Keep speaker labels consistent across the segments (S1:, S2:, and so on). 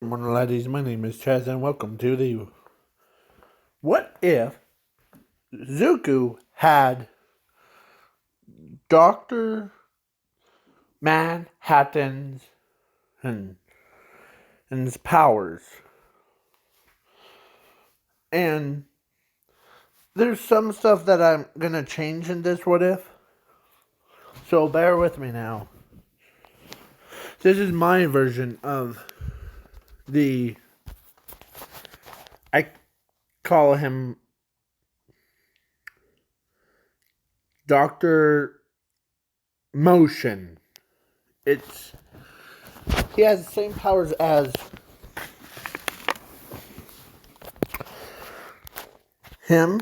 S1: Morning, ladies. My name is Chaz, and welcome to the What If Zuko had Dr. Manhattan's and, and his powers. And there's some stuff that I'm going to change in this What If, so bear with me now. This is my version of the. I call him Dr. Motion. It's. He has the same powers as him,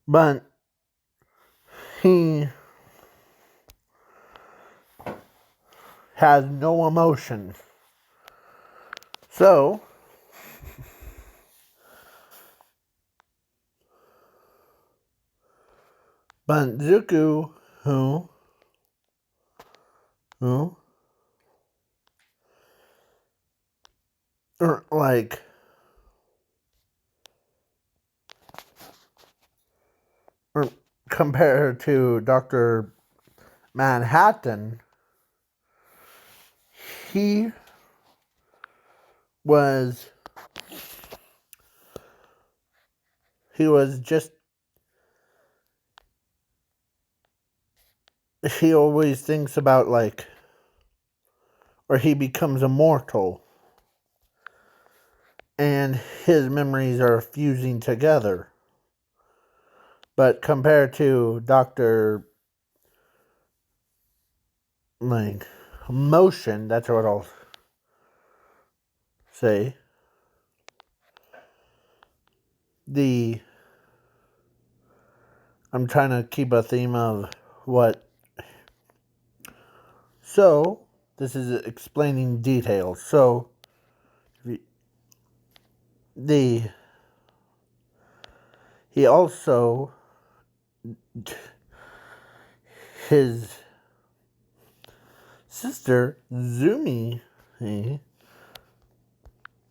S1: but he has no emotion. So, but Zuko, who, or like, or compared to Dr. Manhattan, he was, just, he always thinks about like, or he becomes immortal, and his memories are fusing together. But compared to Dr. like Motion, that's what I'll say. I'm trying to keep a theme of what. So, this is explaining details. So, the he also his sister Zumi.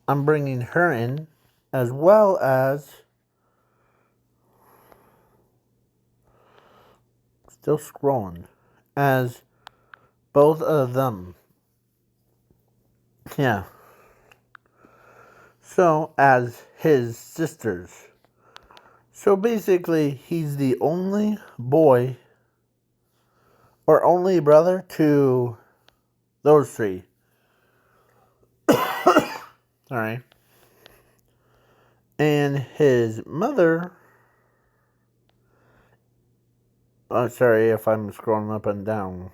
S1: I'm bringing her in, as well as still scrolling, as both of them. Yeah. So, as his sisters. So basically, he's the only boy or only brother to those three. Alright. And his mother. Sorry if I'm scrolling up and down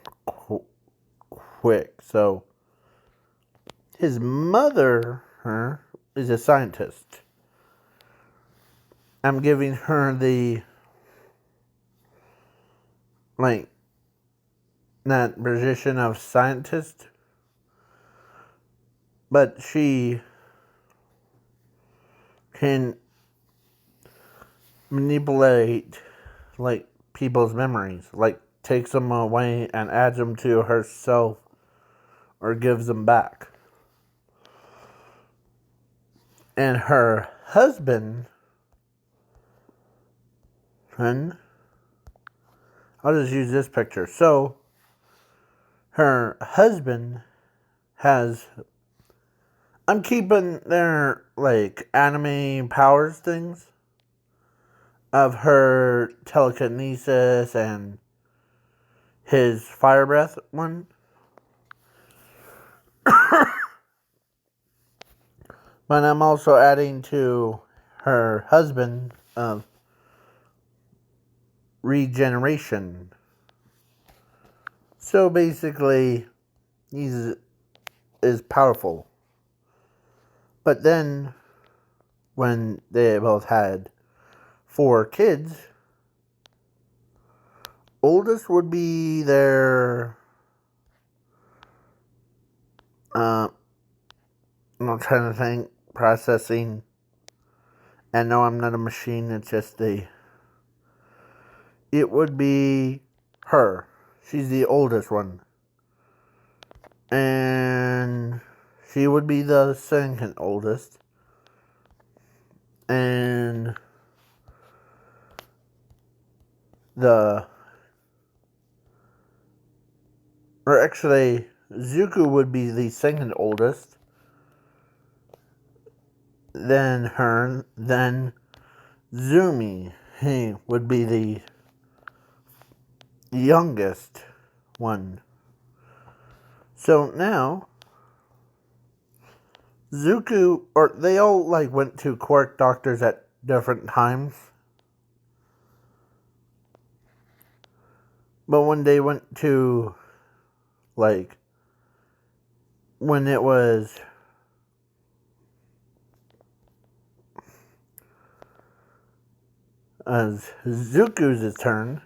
S1: quick. So, his mother is a scientist. I'm giving her the, like, that position of scientist. But she can manipulate, like, people's memories. Like, takes them away and adds them to herself or gives them back. And her husband, I'll just use this picture. So, her husband has, I'm keeping their, like, anime powers things of her telekinesis and his fire breath one. But I'm also adding to her husband of regeneration. So basically, he's is powerful. But then, when they both had 4 kids, oldest would be their. I'm trying to think, processing. And no, I'm not a machine. It's just a. It would be her. She's the oldest one. And she would be the second oldest. And Zuko would be the second oldest. Then her, then Zumi, he would be the youngest one. So now, Zuko, or they all went to quirk doctors at different times. But when they went to, when it was Zuko's turn,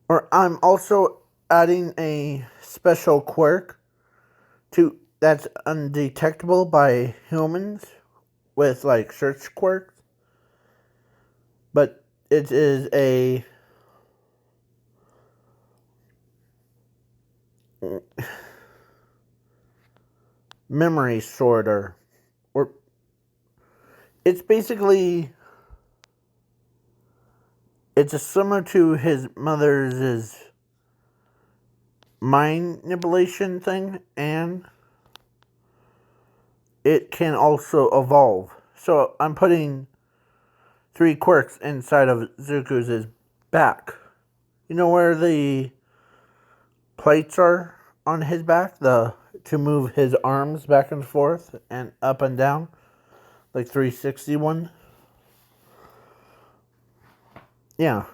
S1: or I'm also adding a special quirk that's undetectable by humans with search quirks, but it is a memory sorter, or it's basically similar to his mother's mind manipulation thing, and it can also evolve. So I'm putting 3 quirks inside of Zuko's back. You know where the plates are on his back? To move his arms back and forth and up and down, 361. Yeah.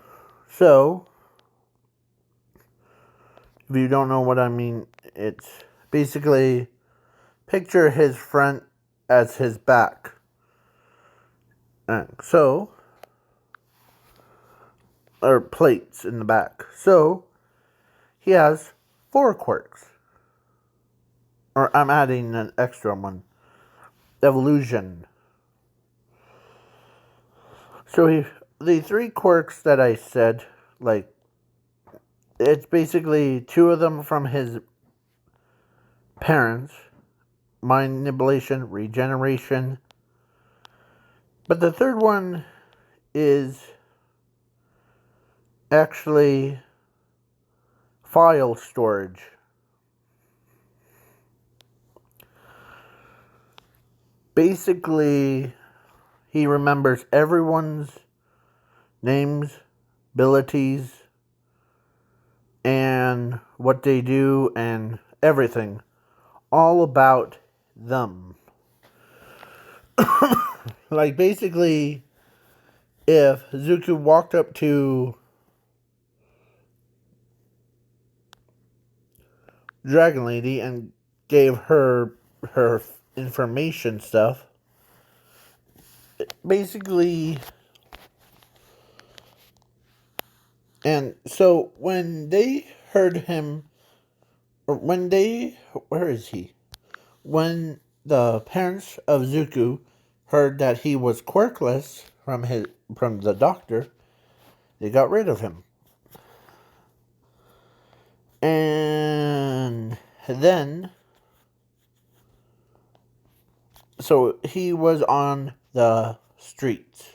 S1: So if you don't know what I mean, it's basically picture his front as his back. Or plates in the back. So he has 4 quirks. Or I'm adding an extra one. Evolution. So the 3 quirks that I said, it's basically 2 of them from his parents. Mind manipulation, regeneration. But the third one is actually file storage. Basically, he remembers everyone's names, abilities, and what they do, and everything. All about them. Basically, if Zuko walked up to Dragon Lady and gave her information stuff, basically, and so when they heard him, or where is he? When the parents of Zuko heard that he was quirkless from the doctor, they got rid of him. And then, so he was on the streets.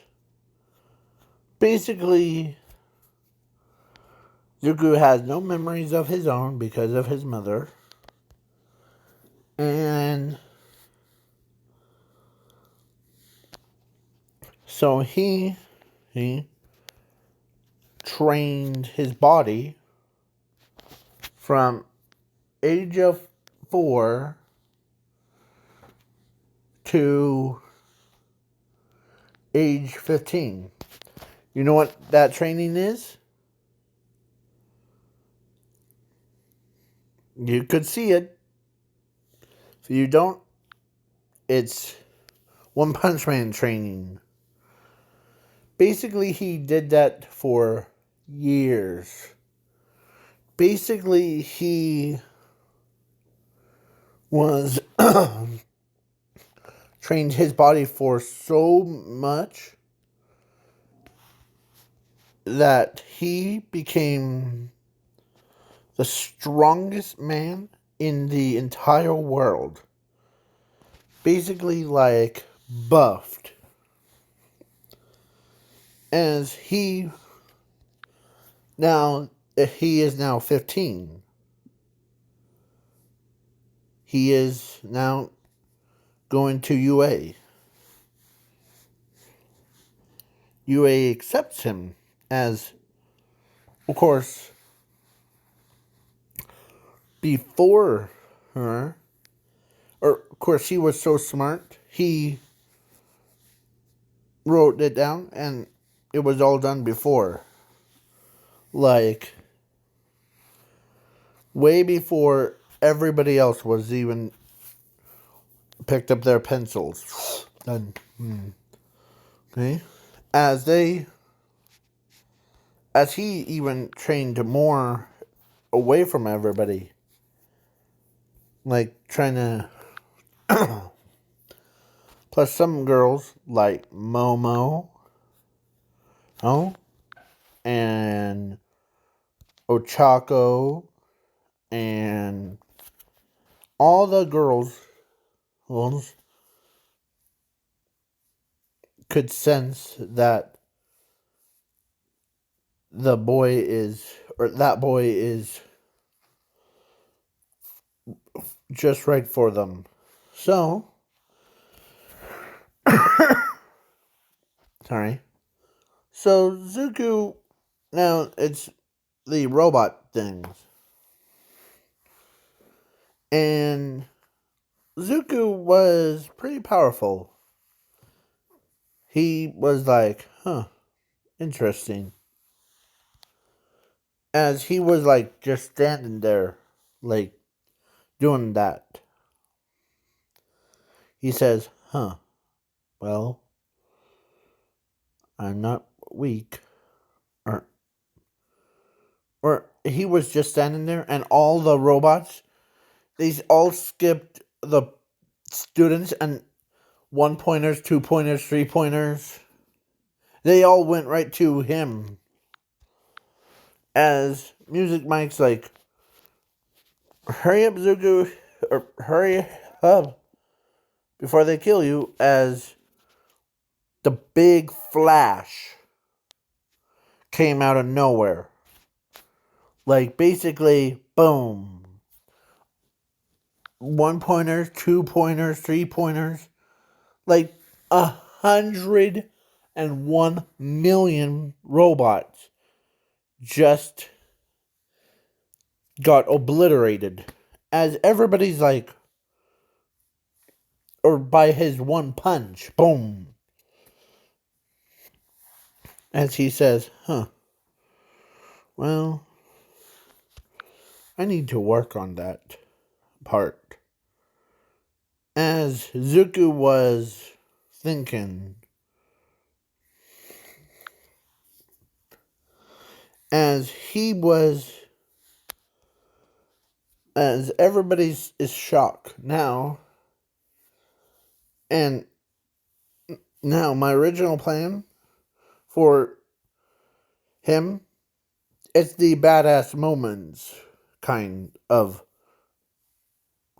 S1: Basically, Zuko has no memories of his own because of his mother. And so he trained his body from age of 4 to age 15. You know what that training is? You could see it. If you don't, it's One Punch Man training. Basically, he did that for years. Basically, he was trained his body for so much that he became the strongest man in the entire world. Basically, like, buffed. As he is now 15. He is now going to UA. UA accepts him as, of course, before her, or of course he was so smart, he wrote it down and it was all done before. Like, way before everybody else was even picked up their pencils. Done. Okay. As he even trained more away from everybody. Like, trying to... Plus some girls, like Momo, and Ochako, and all the girls could sense that that boy is just right for them. So, sorry. So, Zuko, now it's the robot things. And Zuko was pretty powerful. He was like, interesting. As he was like just standing there, like doing that. He says, well, I'm not weak. Or he was just standing there and all the robots, they all skipped the students and 1-pointers, 2-pointers, 3-pointers. They all went right to him. As Music Mike's like, hurry up, Zuko, or hurry up before they kill you, as the big flash came out of nowhere. Like, basically, boom. 1-pointers, 2-pointers, 3-pointers. Like, 101 million robots just got obliterated. As everybody's like, or by his one punch, boom. As he says, well, I need to work on that part. As Zuko was thinking, as everybody is shocked now, and now my original plan for him, it's the badass moments kind of.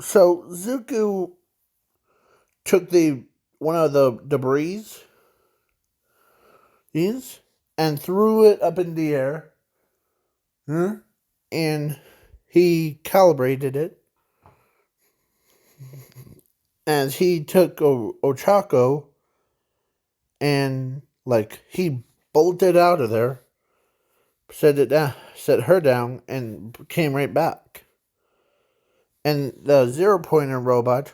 S1: So Zuko took one of the debris and threw it up in the air, and he calibrated it. As he took Ochako and like he bolted out of there, set her down, and came right back. And the 0-pointer robot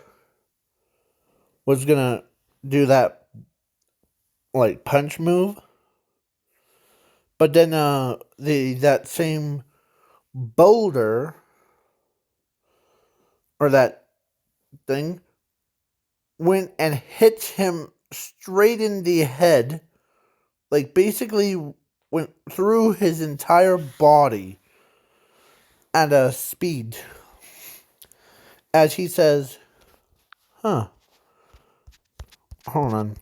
S1: was gonna do that like punch move, but then that same boulder or that thing went and hit him straight in the head, like basically went through his entire body at a speed. As he says, hold on.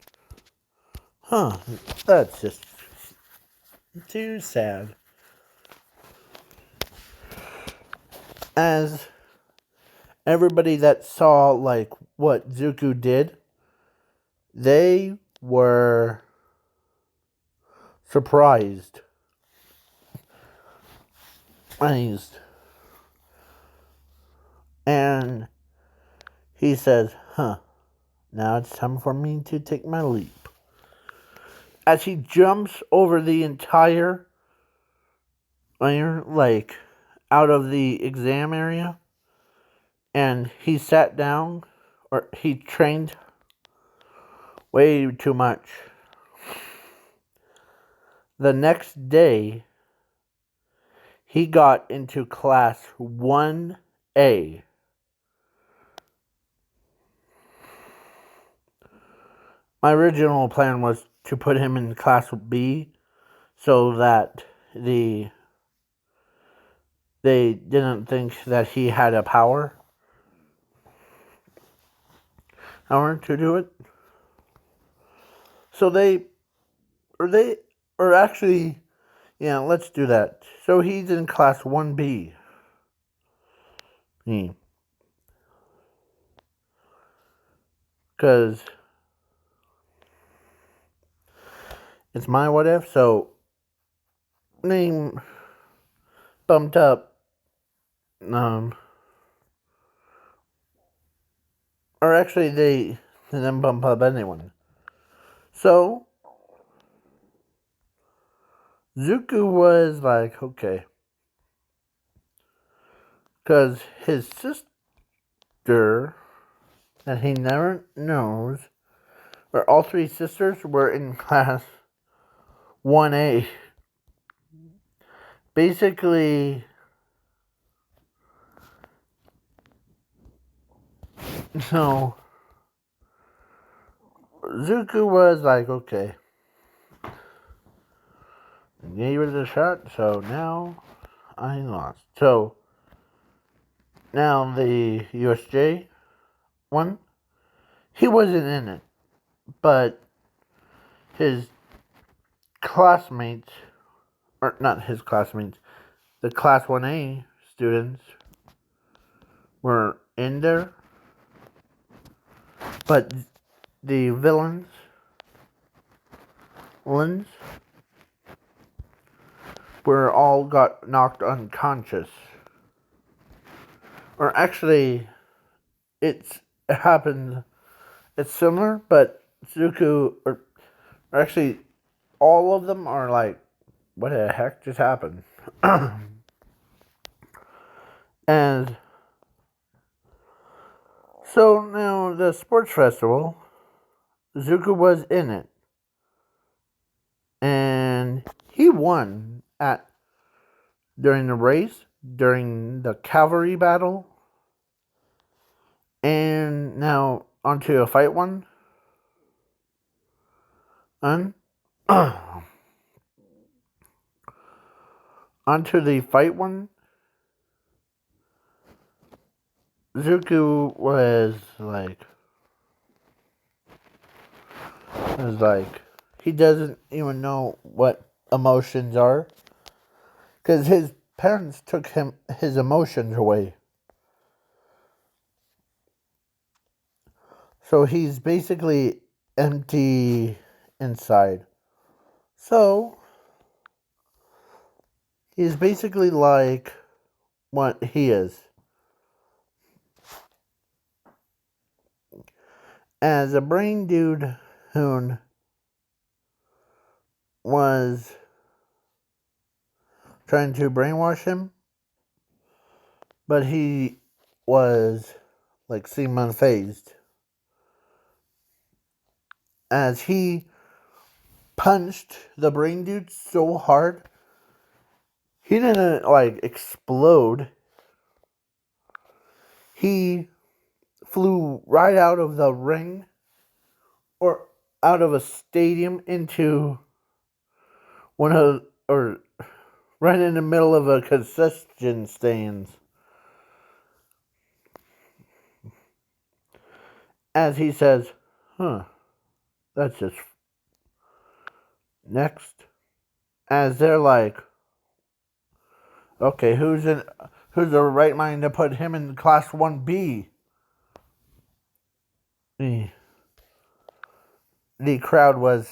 S1: That's just too sad. As everybody that saw like what Zuko did, they were surprised. Amazed. And he says, now it's time for me to take my leap. As he jumps over the entire iron, like, out of the exam area, and he sat down, or he trained way too much. The next day, he got into class 1A. My original plan was to put him in class B so that they didn't think that he had a power. However, to do it. So let's do that. So he's in class 1B. Because it's my what if, so name bumped up. Or actually, they didn't bump up anyone. So Zuko was like, okay. Because his sister that he never knows, or all three sisters were in class 1A. Basically, so Zuko was like, okay. Gave it a shot, so now I lost. So now the USJ one, he wasn't in it, but his classmates, or not his classmates, the class 1A students were in there, but the villains were all got knocked unconscious. Or actually, it happened. It's similar, but Zuko, or actually, all of them are like, what the heck just happened? And so now the sports festival, Zuko was in it, and he won during the race, during the cavalry battle, and now onto a fight one. Onto the fight one. Zuko was like, he doesn't even know what emotions are, because his parents took his emotions away. So he's basically empty inside. So he's basically like what he is. As a brain dude who was trying to brainwash him, but he was like seemed unfazed. As he punched the brain dude so hard, he didn't like explode. He flew right out of the ring, or out of a stadium, into right in the middle of a concession stands. As he says, that's just next. As they're like, okay, who's the right mind to put him in Class 1B? The crowd was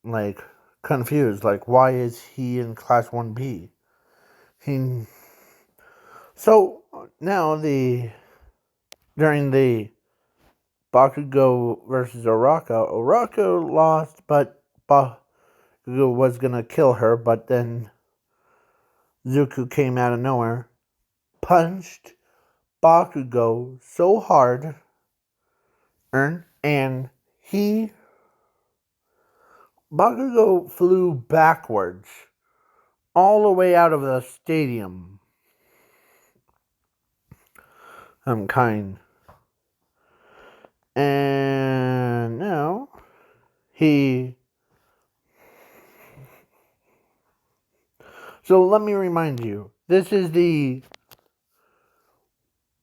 S1: like confused, like why is he in Class 1B? So now during the Bakugo versus Oraka lost, but Bakugo was gonna kill her, but then Zuko came out of nowhere, punched Bakugo so hard, and Bakugo flew backwards all the way out of the stadium. I'm kind. And now so let me remind you, this is the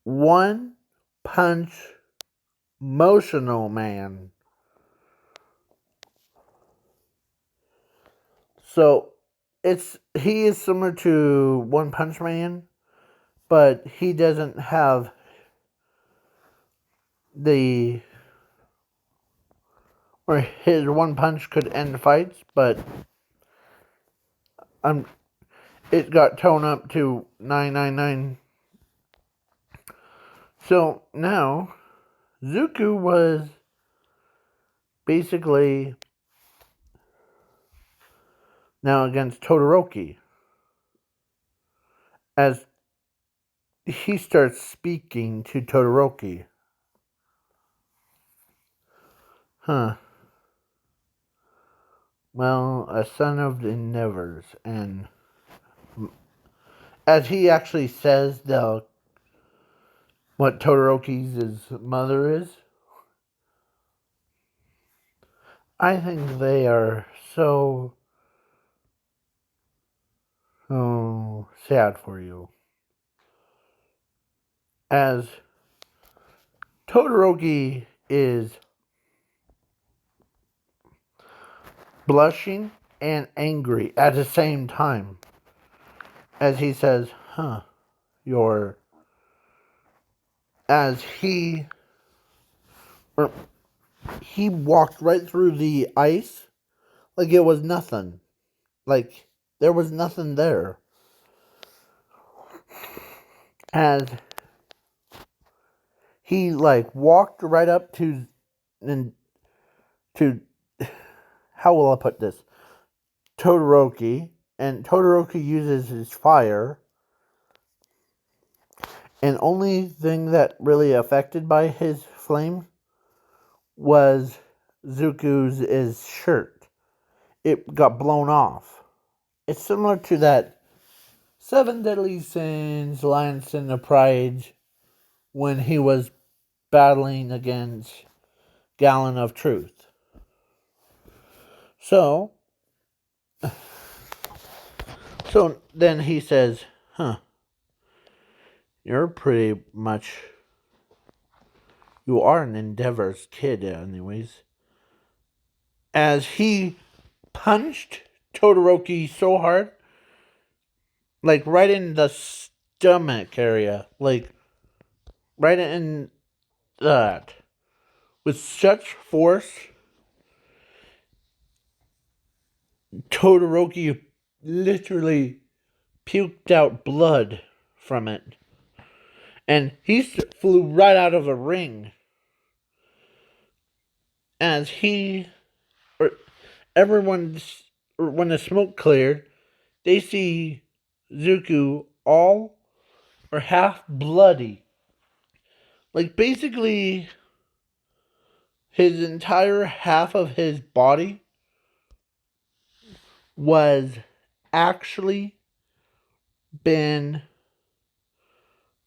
S1: One Punch Motional Man. So he is similar to One Punch Man, but he doesn't have or his one punch could end fights, but it got toned up to 999. So now Zuko was basically now against Todoroki as he starts speaking to Todoroki. Well, a son of the Nevers, and as he actually says what Todoroki's mother is, I think they are so sad for you. As Todoroki is blushing and angry at the same time as he says, as he walked right through the ice like it was nothing. Like there was nothing there. As he walked right up to how will I put this? Todoroki, and Todoroki uses his fire. And only thing that really affected by his flame was Zuko's shirt. It got blown off. It's similar to that Seven Deadly Sins, Lion Sin of Pride, when he was battling against Gallon of Truth. So then he says, you're pretty much, you are an Endeavor's kid anyways. As he punched Todoroki so hard, like right in the stomach area, like right in that, with such force, Todoroki literally puked out blood from it. And he flew right out of a ring. As when the smoke cleared, they see Zuko all or half bloody. Like basically, his entire half of his body was actually been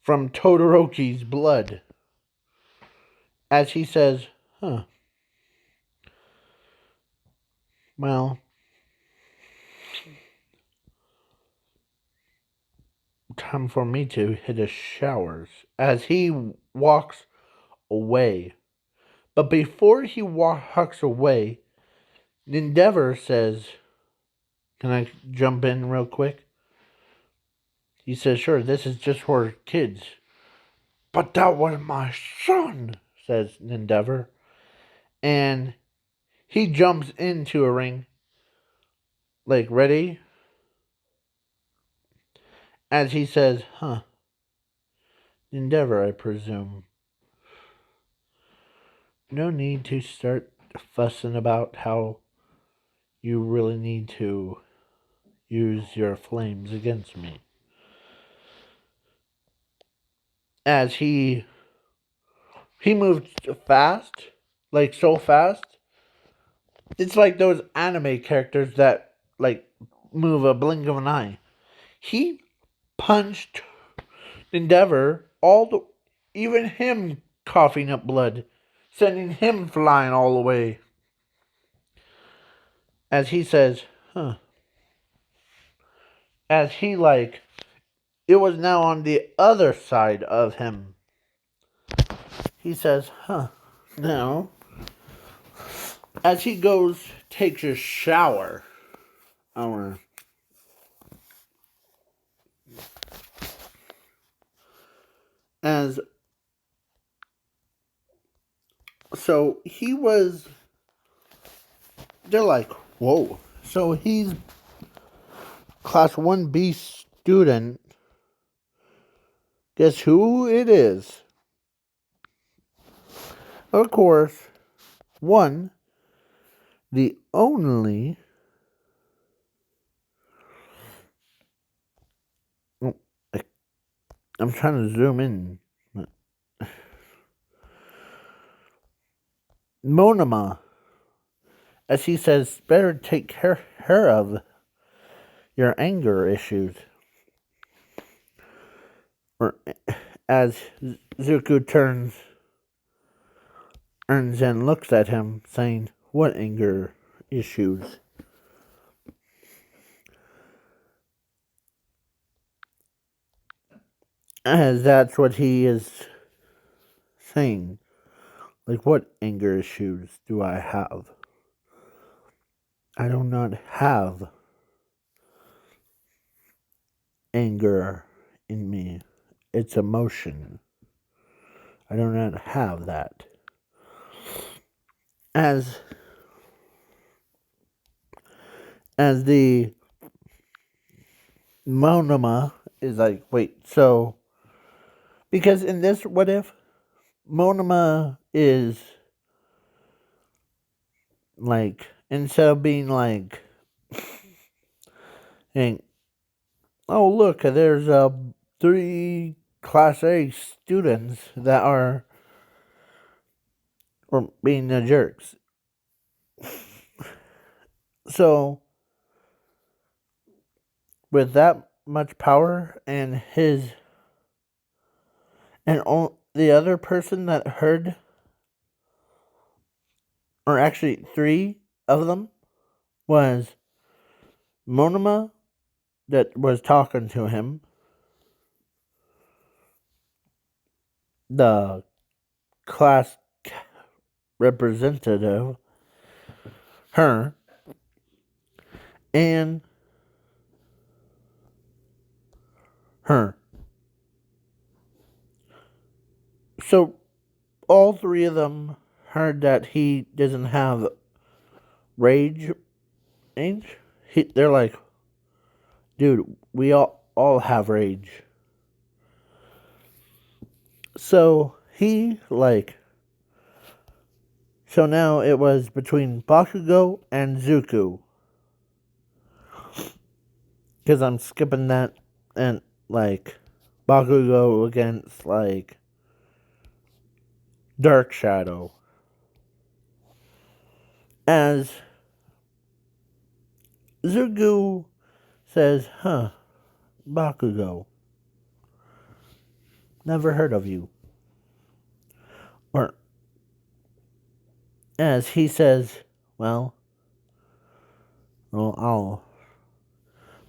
S1: from Todoroki's blood. As he says, well, time for me to hit the showers. As he walks away. But before he walks away, Endeavor says, can I jump in real quick? he says, sure, this is just for kids. But that was my son, says Endeavor. And he jumps into a ring, like, ready? As he says, Endeavor, I presume. No need to start fussing about how you really need to use your flames against me. As he moved fast, like so fast. It's like those anime characters that like move a blink of an eye. He punched Endeavor even him coughing up blood, sending him flying all the way. As he says, as he it was now on the other side of him. He says, now, as he goes, takes a shower. As so he was, they're like, whoa. So he's class 1B student. Guess who it is? Of course, one, the only. Oh, I'm trying to zoom in. Monoma, as he says, better take care of your anger issues. Or as Zuko turns and looks at him, saying, what anger issues? As that's what he is saying. Like, what anger issues do I have? I do not have anger in me. It's emotion. I do not have that. As the Monoma is like, wait, so because in this what if Monoma is like, instead of being like, and oh look, there's 3 class A students that are or being the jerks. So with that much power and his and the other person that heard, or actually 3 of them, was Monoma that was talking to him, the class representative, her, and her. So all 3 of them heard that he doesn't have rage. They're like, dude, we all have rage. So so now it was between Bakugo and Zuko. Because I'm skipping that, and Bakugo against Dark Shadow. As Zuko says, Bakugo, never heard of you. Or as he says, I'll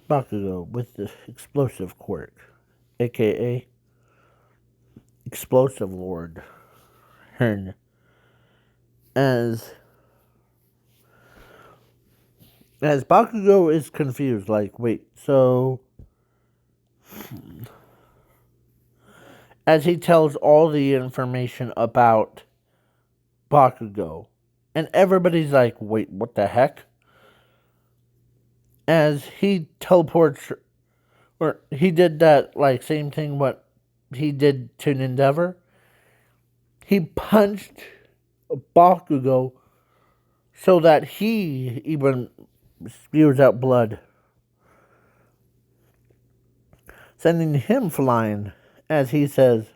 S1: Bakugo with the explosive quirk, aka Explosive Lord. Hearn. As Bakugo is confused, like, wait, so as he tells all the information about Bakugo. And everybody's like, wait, what the heck? As he teleports, or he did that, like, same thing what he did to Endeavor. He punched Bakugo so that he even spews out blood, sending him flying, as he says,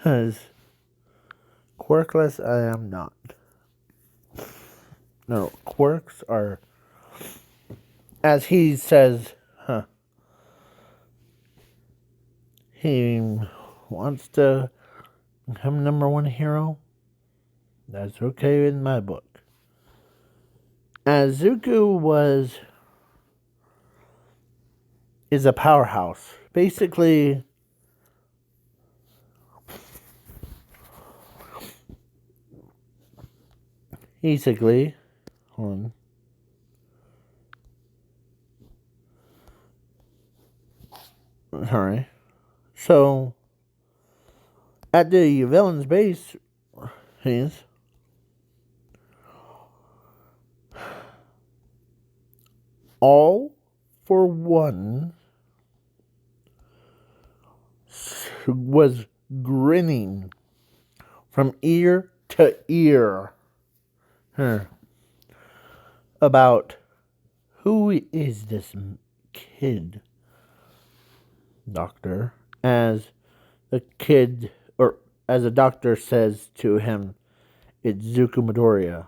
S1: as quirkless I am not. No, quirks are, as he says, he wants to become #1 hero. That's okay in my book. As Zuko is a powerhouse. Basically, hold on. Sorry. So, at the villain's base, he's all for one was grinning from ear to ear about who is this kid, doctor, as the kid, or as the doctor says to him, it's Zuko Midoriya,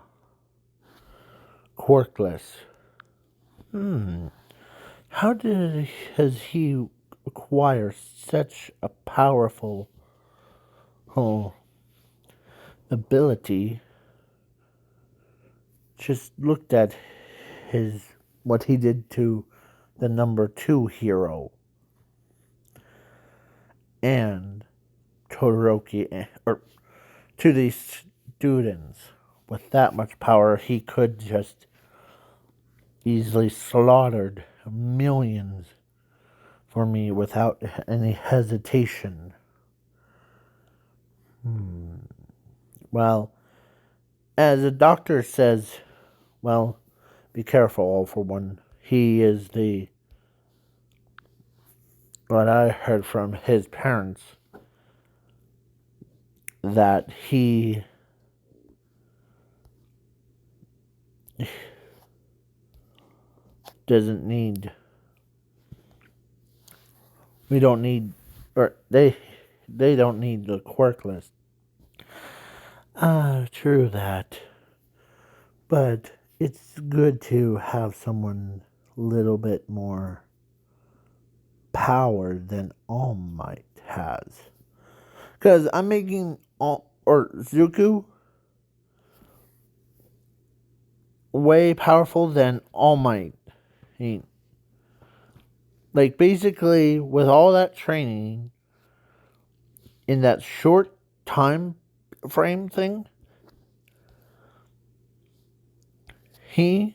S1: quirkless. How has he acquire such a powerful ability? Just looked at what he did to the #2 hero and Todoroki, or to these students. With that much power, he could just easily slaughtered millions for me without any hesitation. Well, as the doctor says, well, be careful, all for one. He is what I heard from his parents, that he doesn't need, we don't need, or they don't need the quirk list. True that. But it's good to have someone a little bit more power than All Might has. Because I'm making Zuko way powerful than All Might. Like, basically, with all that training in that short time frame thing, he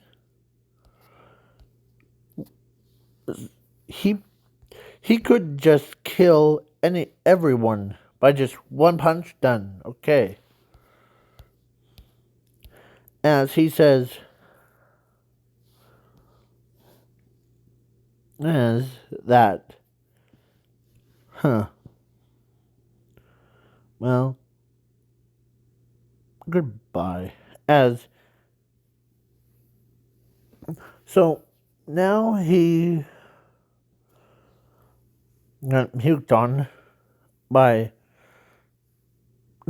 S1: could just kill everyone by just one punch. Done. Okay. As he says, as that, well, goodbye. So now he got huked on by.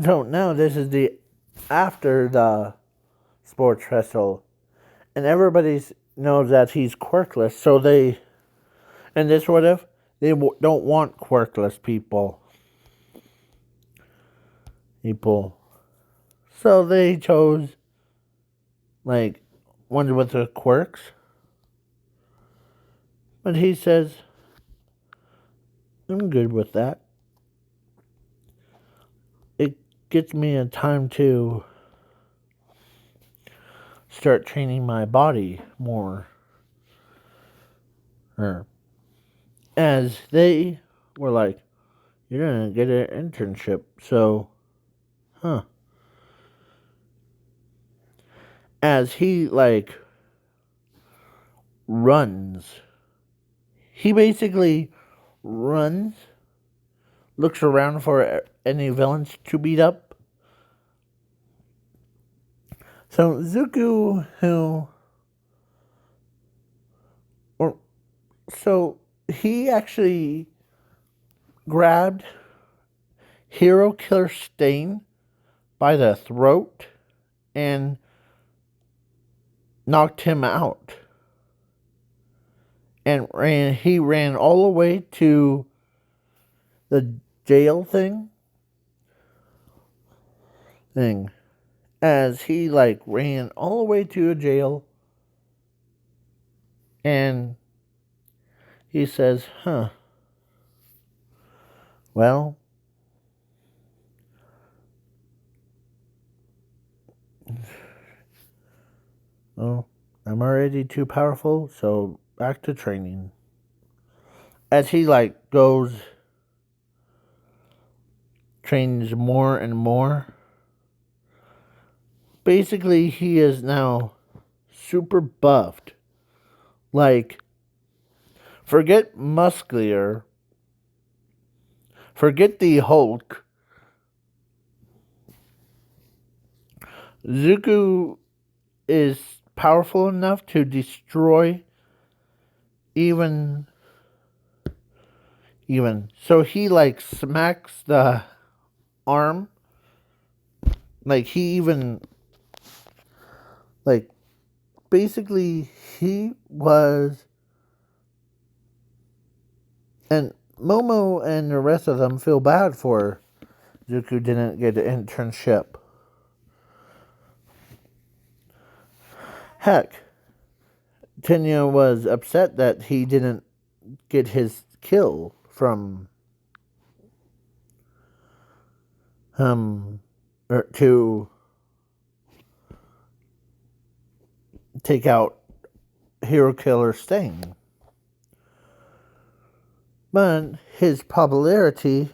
S1: So now this is after the sports wrestle, and everybody knows that he's quirkless. So and this what if they don't want quirkless people. So they chose like ones with the quirks. But he says, I'm good with that. It gets me a time to start training my body more. as they were like, "You're gonna get an internship." So, huh? As he like runs, he basically runs, looks around for any villains to beat up. So Zuko, or so he actually grabbed Hero Killer Stain by the throat and knocked him out. And he ran all the way to the jail thing. As he like ran all the way to a jail, and he says, "Huh, well, well, I'm already too powerful, so back to training." As he like goes, trains more and more. Basically, he is now super buffed. Like, forget muscular, forget the Hulk. Zuko is powerful enough to destroy even so he like smacks the arm, like he even like basically he was, and Momo and the rest of them feel bad for Zuko didn't get an internship. Heck, Tenya was upset that he didn't get his kill from to take out Hero Killer Stain. But his popularity,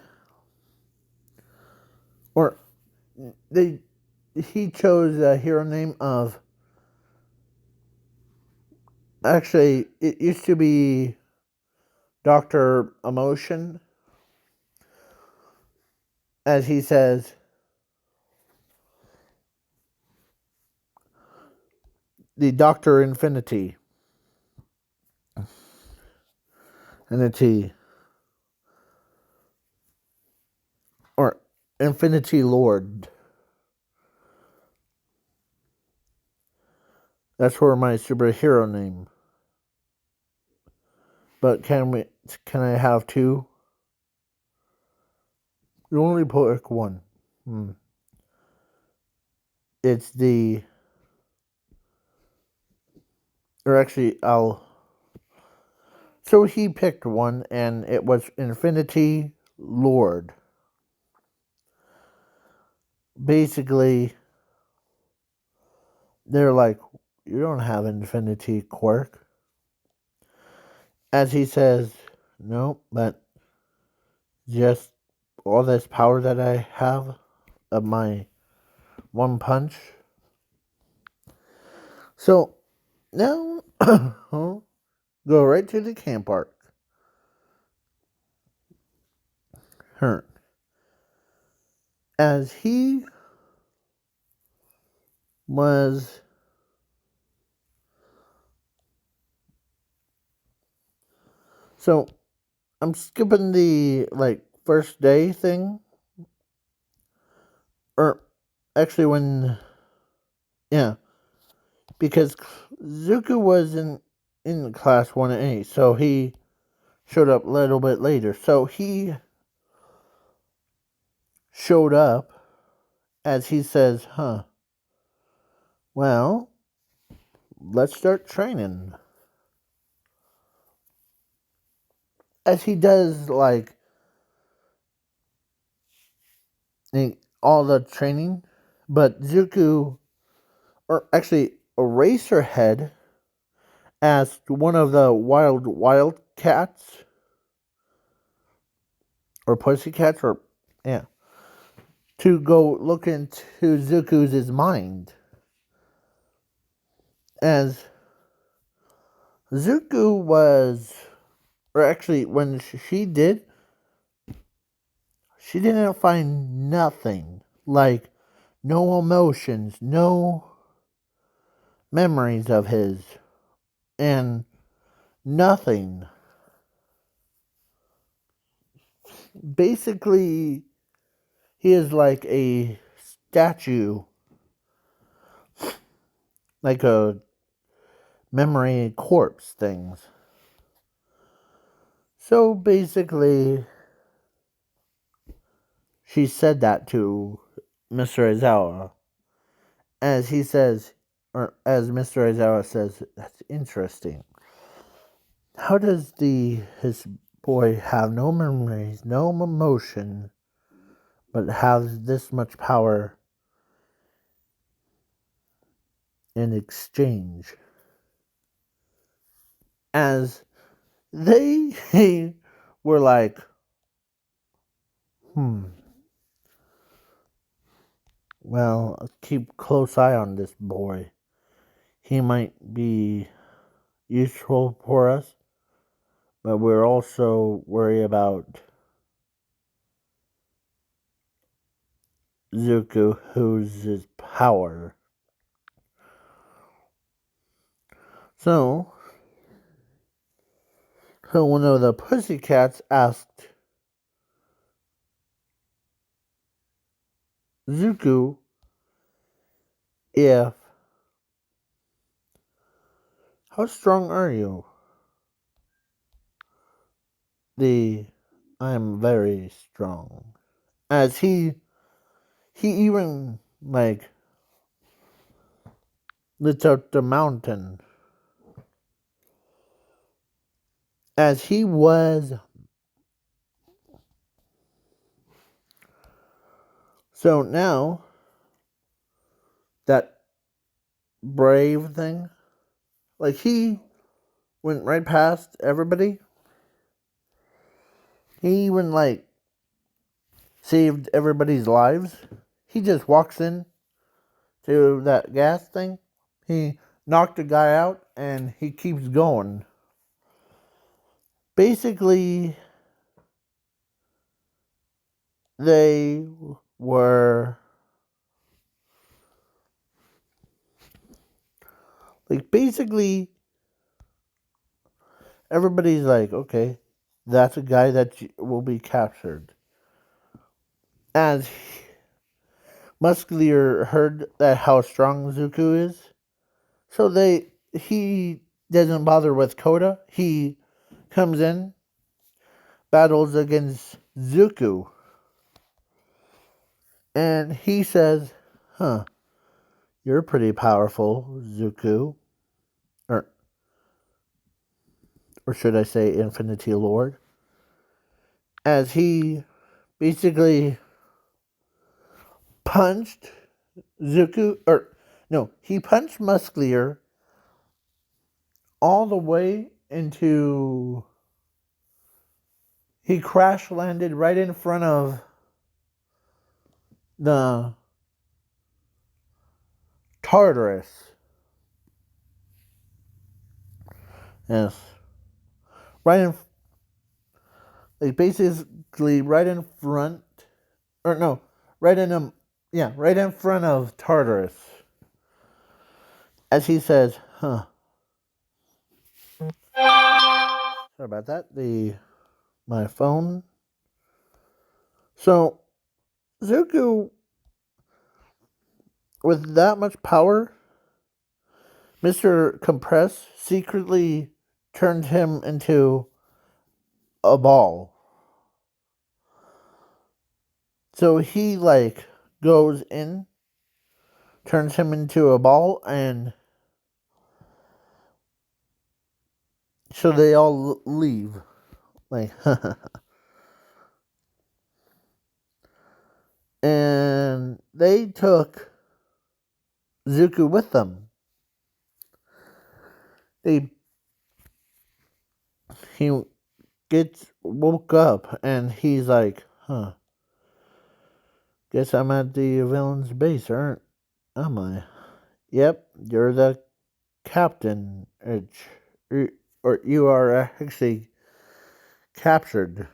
S1: or they, he chose a hero name of, actually it used to be Dr. Emotion, as he says, the Dr. Infinity, or Infinity Lord. That's for my superhero name. But can I have two? You only pick one. It's the, or actually I'll, so he picked one and it was Infinity Lord. Basically, they're like, you don't have Infinity Quirk. As he says, no, but just all this power that I have of my one punch. So now go right to the camp arc. Her. As he was, so I'm skipping the like first day thing, or actually when, yeah, because Zuko was in class 1A, so he showed up a little bit later. So he showed up, as he says, huh, well, let's start training. As he does like all the training, but Zuko, or actually Eraserhead, asked one of the wild cats or pussycats, or yeah, to go look into Zuko's mind. As Zuko was, or actually, when she did, she didn't find nothing. Like, no emotions, no memories of his, and nothing. Basically, he is like a statue, like a memory corpse things. So basically, she said that to Mr. Aizawa. As he says, or as Mr. Aizawa says, that's interesting. How does his boy have no memories, no emotion, but has this much power in exchange? As they were like, well, keep close eye on this boy. He might be useful for us, but we're also worried about Zuko, who's his power. So one of the pussycats asked Zuko if, how strong are you? I am very strong. As he even, like, lit out the mountain. As he was. So now, that brave thing, like, he went right past everybody. He even, like, saved everybody's lives. He just walks in to that gas thing. He knocked a guy out and he keeps going. Basically, they were like, basically, everybody's like, okay, that's a guy that will be captured. As Musclier heard that how strong Zuko is, so he doesn't bother with Koda. He comes in, battles against Zuko, and he says, "Huh, you're pretty powerful, Zuko, or should I say, Infinity Lord?" As he basically punched Zuko, or no, he punched Musclier all the way into. He crash landed right in front of the Tartarus. Yes, right in, like, basically right in front, or no, right in right in front of Tartarus. As he says, "Huh." Sorry about that. My phone. So Zuko, with that much power, Mr. Compress secretly turned him into a ball. So he, like, goes in, turns him into a ball, and so they all leave. Like, and they took Zuko with them. They he gets woke up and he's like, huh, guess I'm at the villain's base, am I? Yep, you're the captain. Or you are actually captured.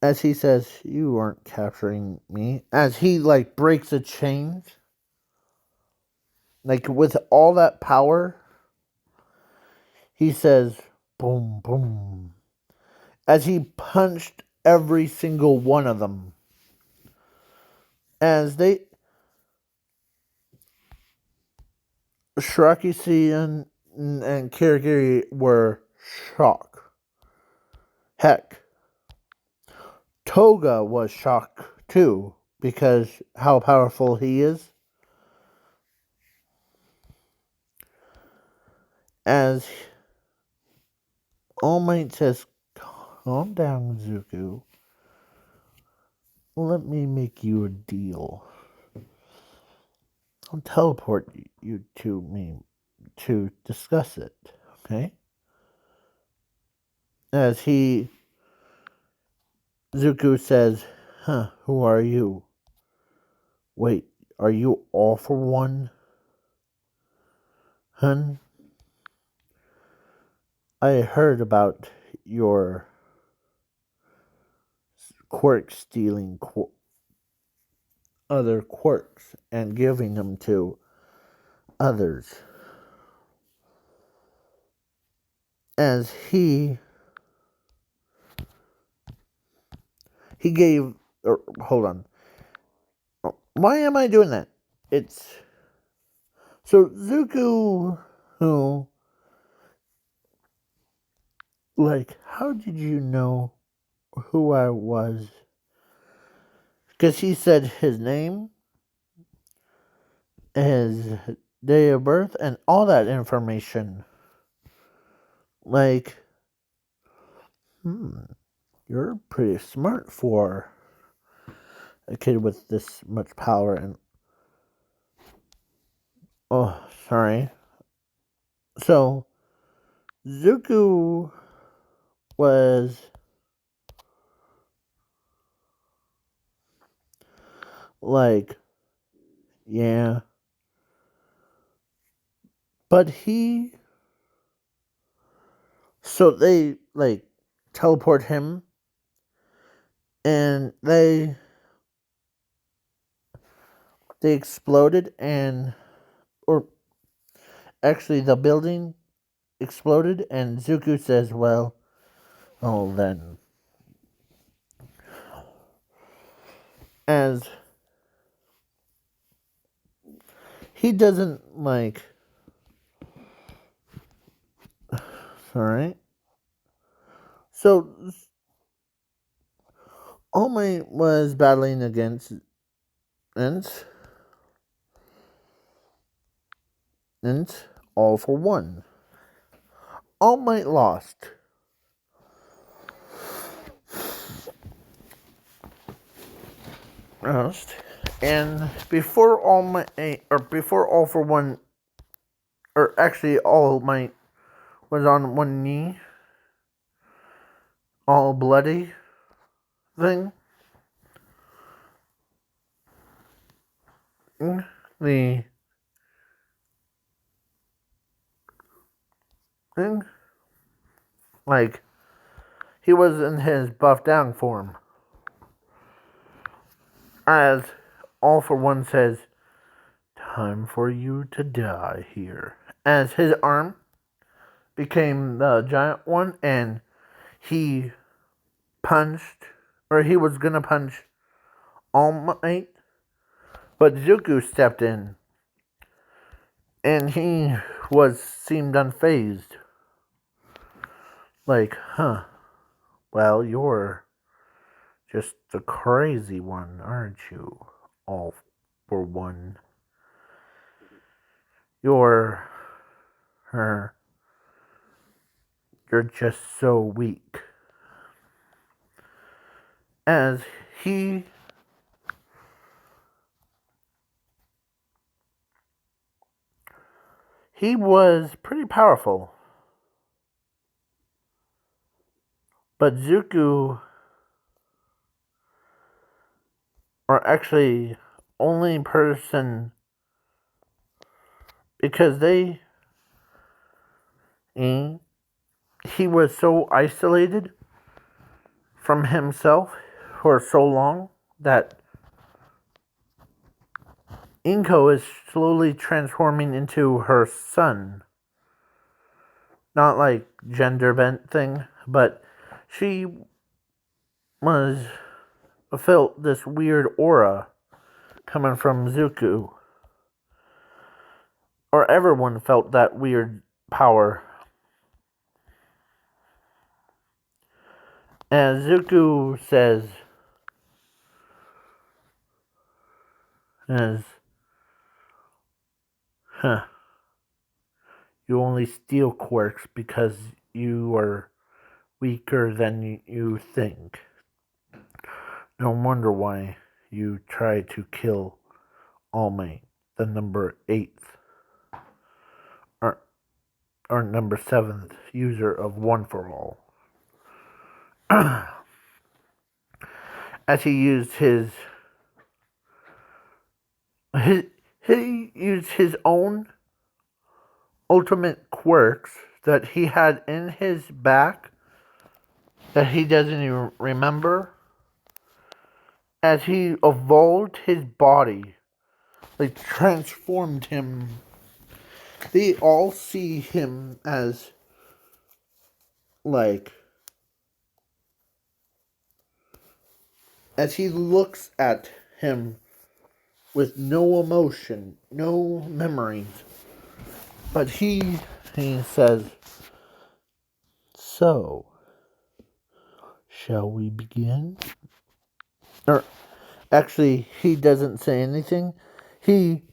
S1: As he says, you aren't capturing me. As he like breaks the chains. Like with all that power, he says, boom, boom. As he punched every single one of them. As Shiraki and Kirigiri were shocked. Heck, Toga was shocked too, because how powerful he is. As All Might says, calm down, Zuko. Let me make you a deal. I'll teleport you to me to discuss it, okay? As Zuko says, huh, who are you? Wait, are you all for one? Hun? I heard about your quirk stealing other quirks and giving them to others. As he gave, hold on. Why am I doing that? It's so Zuko, who, like, how did you know who I was? Because he said his name, his day of birth, and all that information. Like, you're pretty smart for a kid with this much power. And oh, sorry. So Zuko was like, yeah, but so they like teleport him, and they exploded, and or actually the building exploded, and Zuko says, well, oh then, as he doesn't like, sorry. So All Might was battling against Ents, all for one. All Might lost. And before before All for One, or actually All Might was on one knee, all bloody thing. The thing, like, he was in his buffed down form. As All for One says, time for you to die here. As his arm became the giant one, and he punched, or he was gonna punch All Might, but Zuko stepped in, and he seemed unfazed. Like, huh, well, you're just the crazy one, aren't you? All for One. You're her. You're just so weak. As he was pretty powerful. But Zuko are actually only person because he was so isolated from himself for so long that Inko is slowly transforming into her son. Not like gender bent thing, but she was felt this weird aura coming from Zuko. Or everyone felt that weird power. And Zuko says, as, huh, you only steal quirks because you are weaker than you think. No wonder why you try to kill All Might, the number 8th, or, or number 7th user of One for All. As he used his he used his own ultimate quirks that he had in his back that he doesn't even remember as he evolved his body, like transformed him. They all see him as like as he looks at him with no emotion, no memories. But he says, "So, shall we begin?" Or actually, he doesn't say anything. He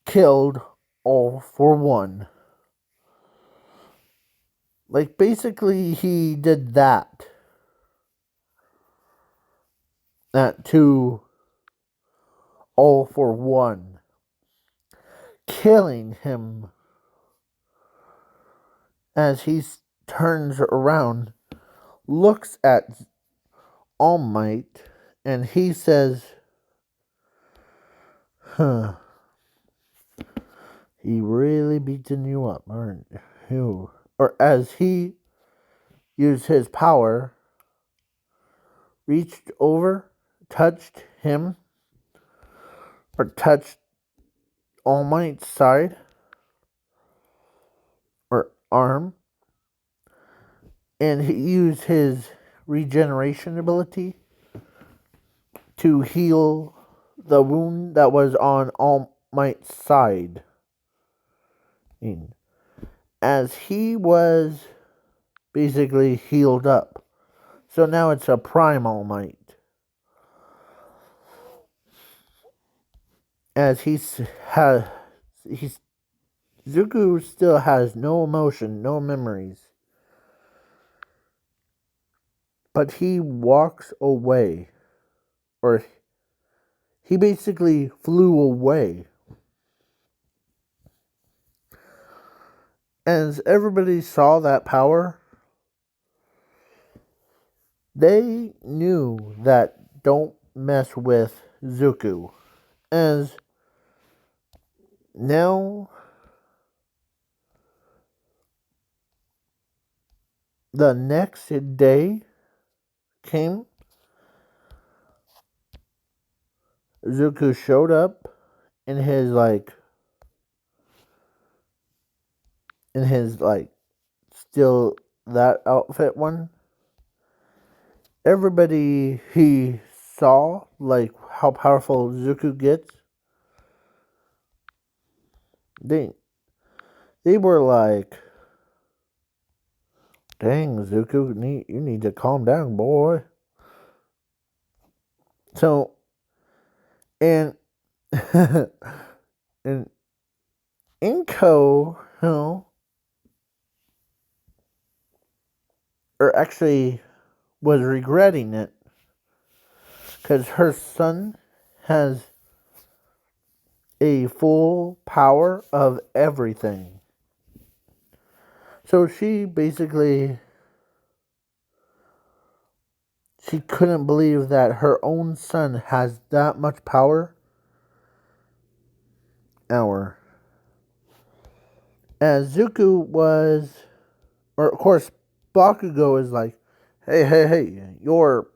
S1: killed all for one. Like, basically, he did that. That to all for one. Killing him as he turns around, looks at All Might, and he says, huh, he really beating you up, aren't you? Or as he used his power, reached over, touched him, or touched All Might's side, or arm, and he used his regeneration ability to heal the wound that was on All Might's side. As he was basically healed up. So now it's a Prime All Might. As Zuko still has no emotion, no memories. But he walks away. Or he basically flew away. As everybody saw that power, they knew that don't mess with Zuko. As now the next day came, Zuko showed up in his still that outfit one. Everybody he saw like how powerful Zuko gets. They were like, dang, Zuko, you need to calm down, boy. So and and Inko, or actually was regretting it because her son has a full power of everything. So she basically she couldn't believe that her own son has that much power. Hour. As Zuko was, or of course, Bakugo is like, hey, you're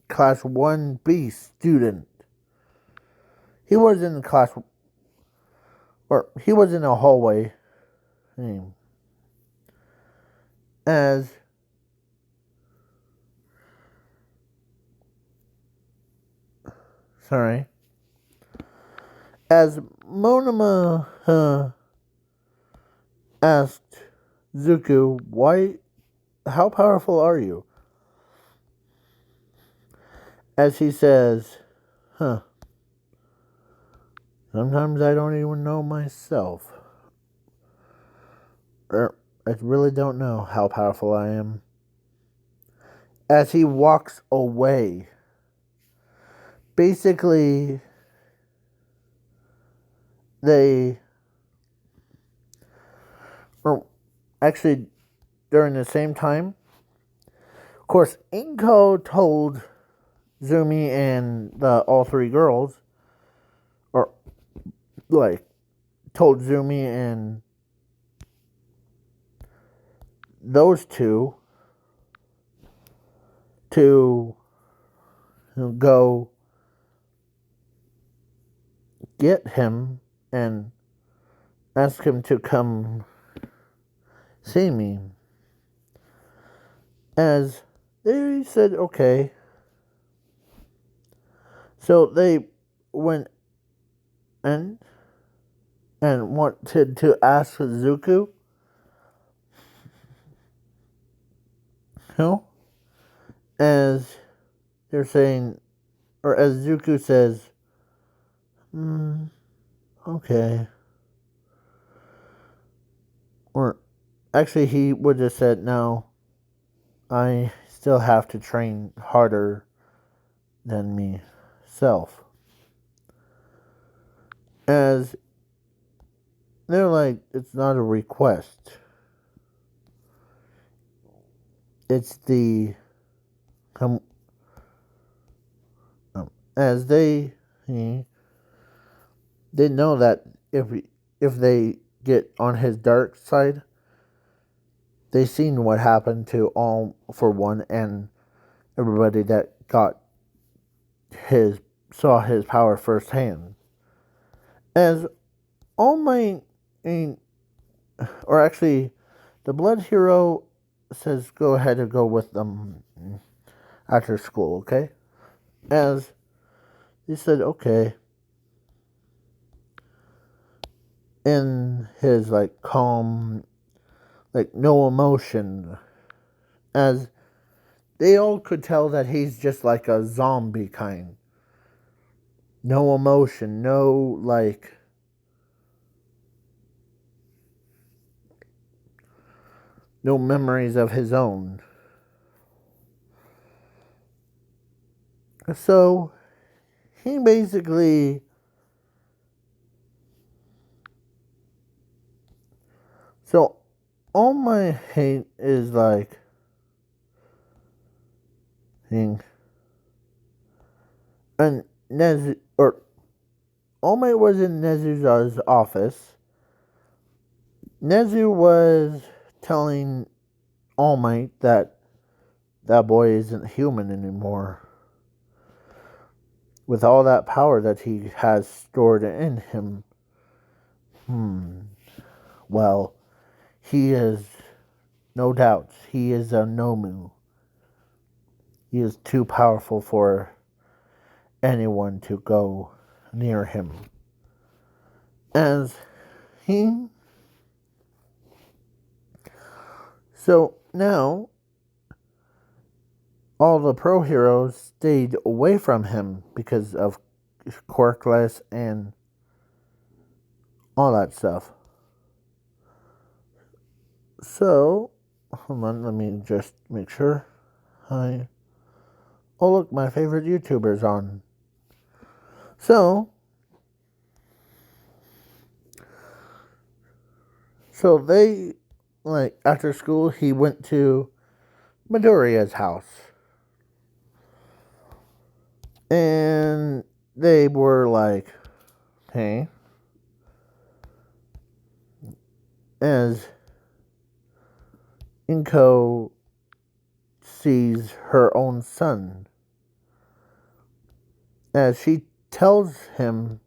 S1: class 1B student. He was in class, or he was in a hallway. As sorry, as Monoma asked Zuko, how powerful are you? As he says, sometimes I don't even know myself. I really don't know how powerful I am. As he walks away, basically, actually, during the same time, of course, Inko told Zumi and all three girls, or told Zumi and those two to go get him and ask him to come see me. As they said, okay. So they went in and wanted to ask Zuko, as they're saying, or as Zuko says, okay. Or actually, he would have said, no, I still have to train harder than myself. As they're like, it's not a request. It's the as they know that if they get on his dark side, they seen what happened to All for One and everybody that saw his power firsthand. As All Might, or actually, the Blood Hero says, go ahead and go with them after school, okay? As he said, okay. In his calm, no emotion, as they all could tell that he's just like a zombie kind. No emotion, no no memories of his own. So he basically all my hate is and Nezu, or All Might was in Nezu's office. Nezu was telling All Might that boy isn't human anymore. With all that power that he has stored in him. Well, he is, no doubt, he is a Nomu. He is too powerful for anyone to go near him. So now, all the pro heroes stayed away from him because of quirkless and all that stuff. So, hold on, let me just make sure. Oh look, my favorite YouTuber's on. So they, after school, he went to Midoriya's house. And they were like, hey, as Inko sees her own son, as she tells him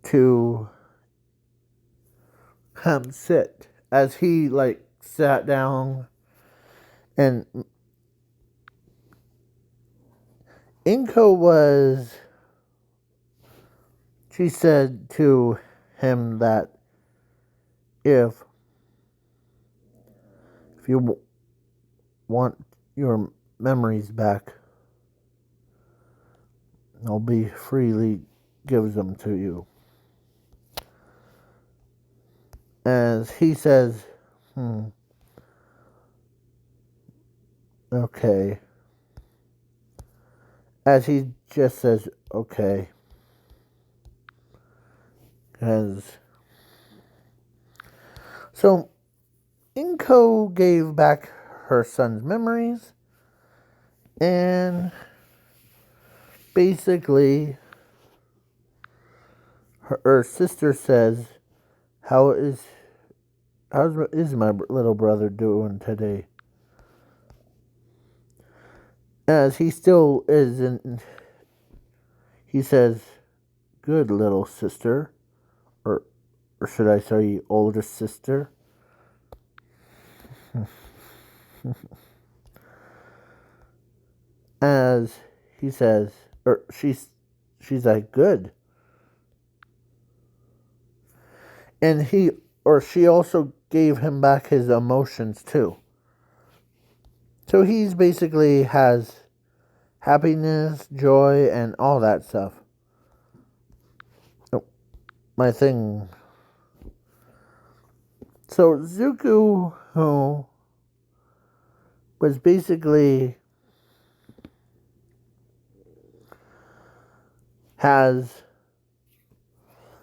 S1: to come sit, as he like sat down, and Inko was, she said to him that if you want your memories back, I'll be freely gives them to you. As he says, okay. As he just says, okay. As so Inko gave back her son's memories, and basically her sister says, how's my little brother doing today? As he still isn't, he says, good little sister, or should I say older sister? As he says, or she's like, good. And he or she also gave him back his emotions too. So he's basically has happiness, joy, and all that stuff. Oh, my thing. So Zuko, who was basically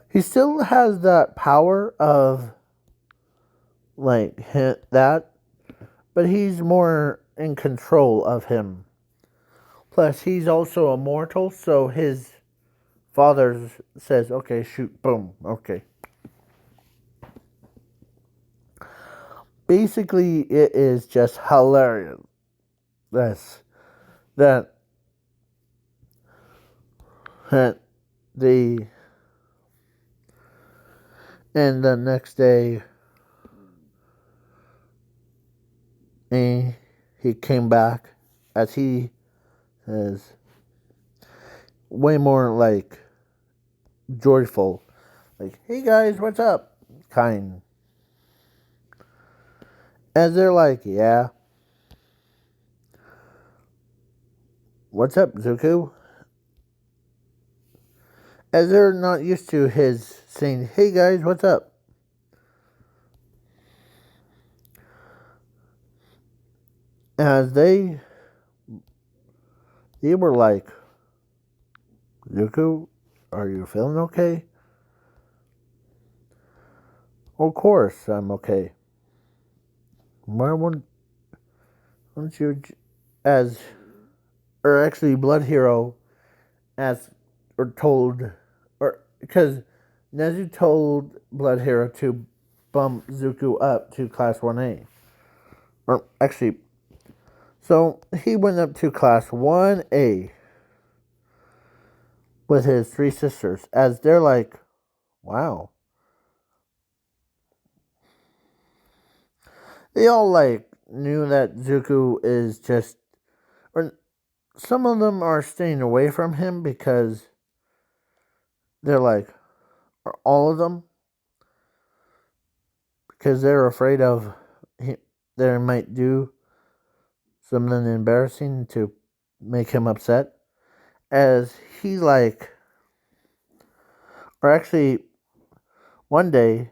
S1: he still has that power of like that, but he's more in control of him. Plus, he's also immortal, so his father says, okay, shoot, boom, okay. Basically, it is just hilarious. That the and the next day he came back, as he is way more like joyful, like, hey guys, what's up, kind. As they're like, yeah, what's up, Zuko? As they're not used to his saying, hey guys, what's up? As they were like, Zuko, are you feeling okay? Of course I'm okay. Why wouldn't you, as, or actually Blood Hero, as, or told, or, because Nezu told Blood Hero to bump Zuko up to Class 1A. Or, actually, so he went up to Class 1A with his three sisters, as they're like, wow. They all, like, knew that Zuko is just, or some of them are staying away from him because they're like, all of them, because they're afraid of they might do something embarrassing to make him upset. As he like, or actually, one day,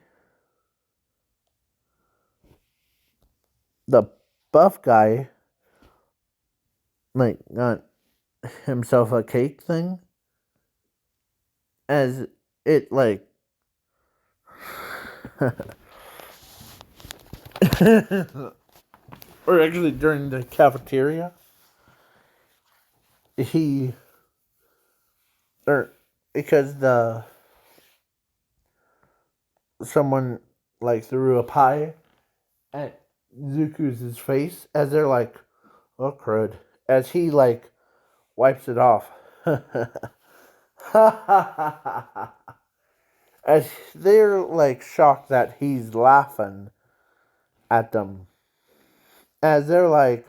S1: the buff guy like got himself a cake thing, as it like or actually during the cafeteria, he or because the someone like threw a pie at Zuko's face as they're like, oh crud, as he like wipes it off. As they're like shocked that he's laughing at them. As they're like,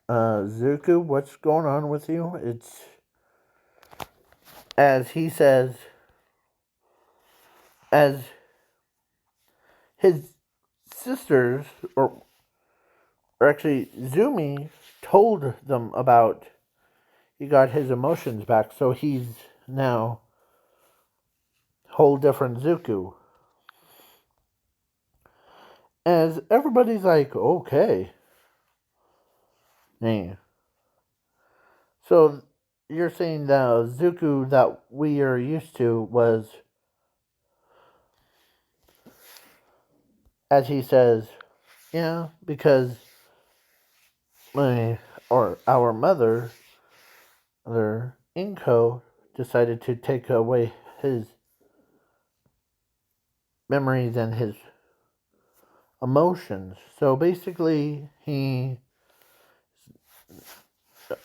S1: Zuko, what's going on with you? It's as he says, as his sisters, or actually Zumi, told them about he got his emotions back, so he's now whole different Zuko. As everybody's like, okay. Yeah. So you're saying the Zuko that we are used to was, as he says, yeah, because my or our mother Inko, decided to take away his memories and his emotions. So basically, he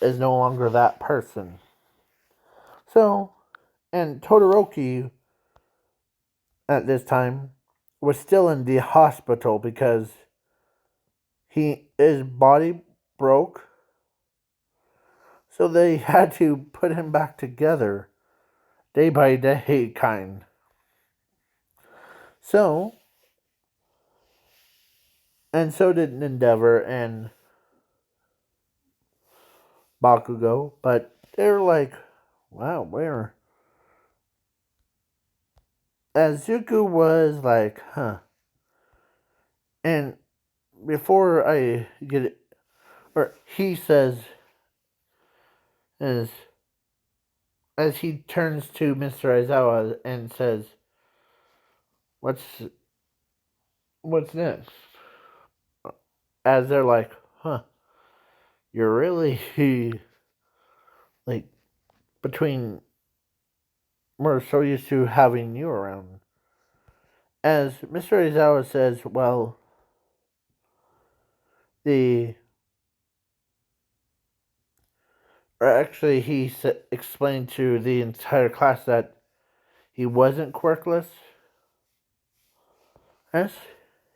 S1: is no longer that person. So, and Todoroki at this time was still in the hospital because his body broke. So they had to put him back together day by day, kind. So, and so did Endeavor and Bakugo, but they're like, wow, where? As Zuko was like, huh. And before I get it, or he says, as as he turns to Mr. Aizawa and says, "What's what's next?" As they're like, "Huh, you're really like between. We're so used to having you around." As Mr. Aizawa says, "Well, the or actually explained to the entire class that he wasn't quirkless. Yes,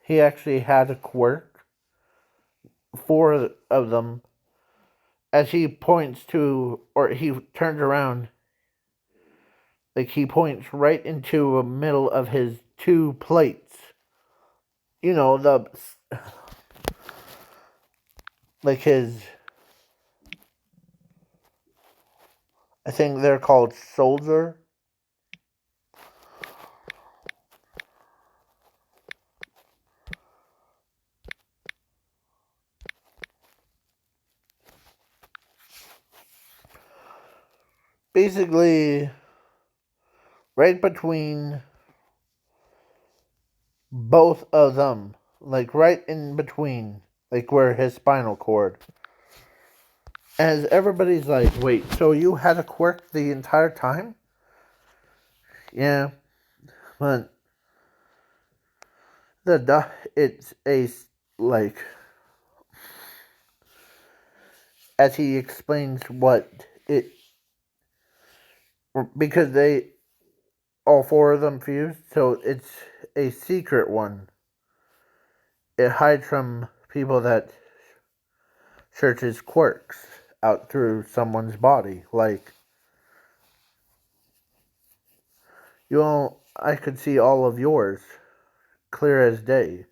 S1: he actually had a quirk, four of them." As he points to, or he turns around, like he points right into the middle of his two plates. You know, like his, I think they're called soldier. Basically, right between both of them, like right in between, like where his spinal cord. As everybody's like, wait, so you had a quirk the entire time? Yeah, but it's a like as he explains what it because they all four of them fused, so it's a secret one. It hides from people that searches quirks out through someone's body. Like I could see all of yours clear as day,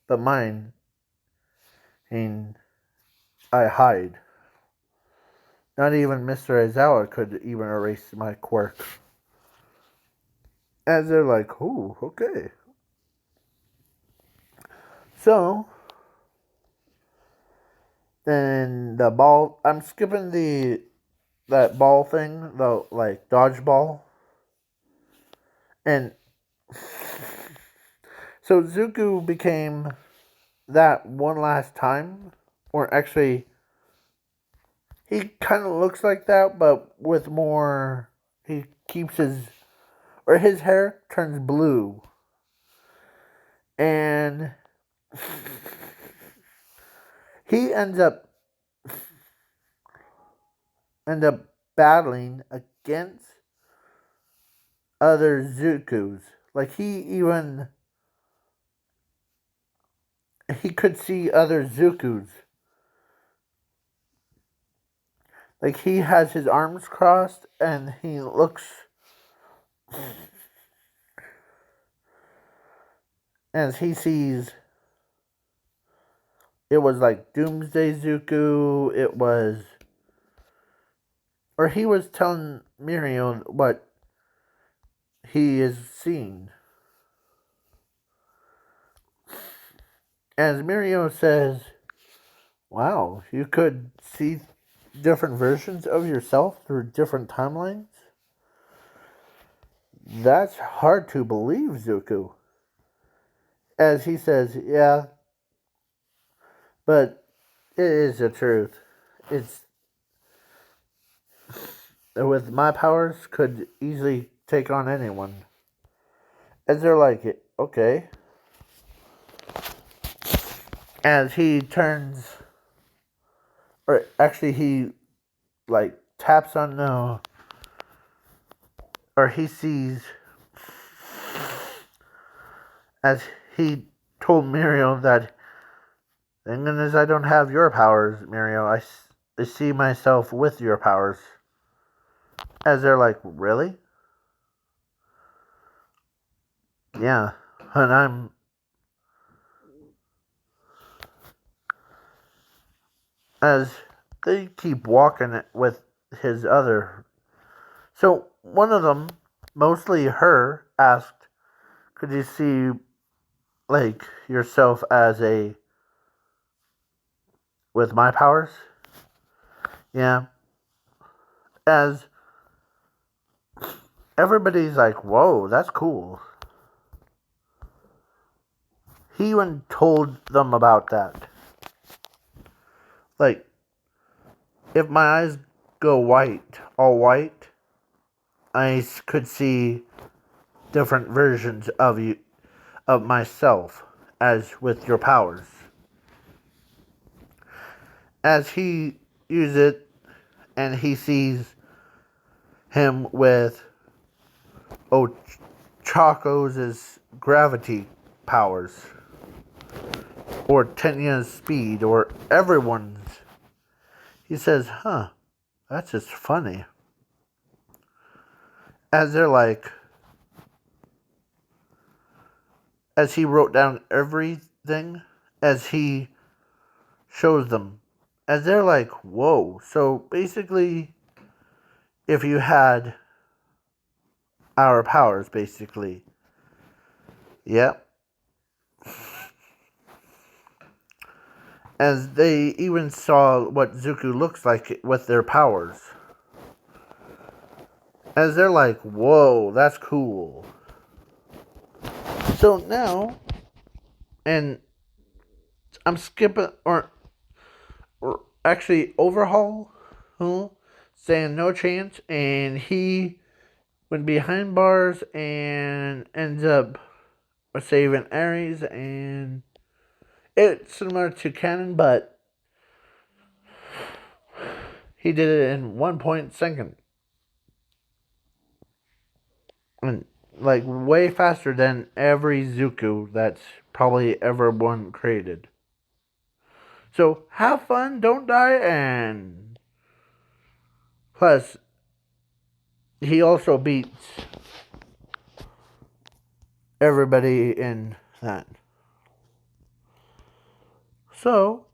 S1: but mine, and I hide. Not even Mr. Aizawa could even erase my quirk. As they're like, ooh, okay. So, then the ball, I'm skipping that ball thing, the like dodgeball. And so Zuko became that one last time, or actually, he kind of looks like that, but with more. He keeps his hair turns blue, and he end up battling against other Zukus. Like he could see other Zukus. Like he has his arms crossed and he looks as he sees it was like Doomsday Zuku, it was or he was telling Mirio what he is seeing. As Mirio says, wow, you could see different versions of yourself through different timelines? That's hard to believe, Zuko. As he says, yeah, but it is the truth. It's with my powers could easily take on anyone. As they're like, okay. As he turns, or actually he like taps on the, or he sees, as he told Miriam that, thank goodness I don't have your powers, Miriam. I see myself with your powers. As they're like, really? Yeah. And as they keep walking with his other. So one of them, mostly her, asked, could you see, like, yourself as a, with my powers? Yeah. As everybody's like, whoa, that's cool. He even told them about that. Like, if my eyes go white, all white, I could see different versions of you, of myself, as with your powers. As he uses it, and he sees him with Chaco's gravity powers, or Tenya's speed, or everyone's. He says, huh, that's just funny. As they're like, as he wrote down everything, as he shows them, as they're like, whoa. So basically, if you had our powers, basically, yep. As they even saw what Zuko looks like with their powers. As they're like, whoa, that's cool. So now, and I'm skipping, or actually Overhaul, saying no chance, and he went behind bars and ends up saving Ares, and it's similar to Canon, but he did it in 1.2 seconds. And like way faster than every Zuko that's probably ever one created. So have fun, don't die, and plus he also beats everybody in that. So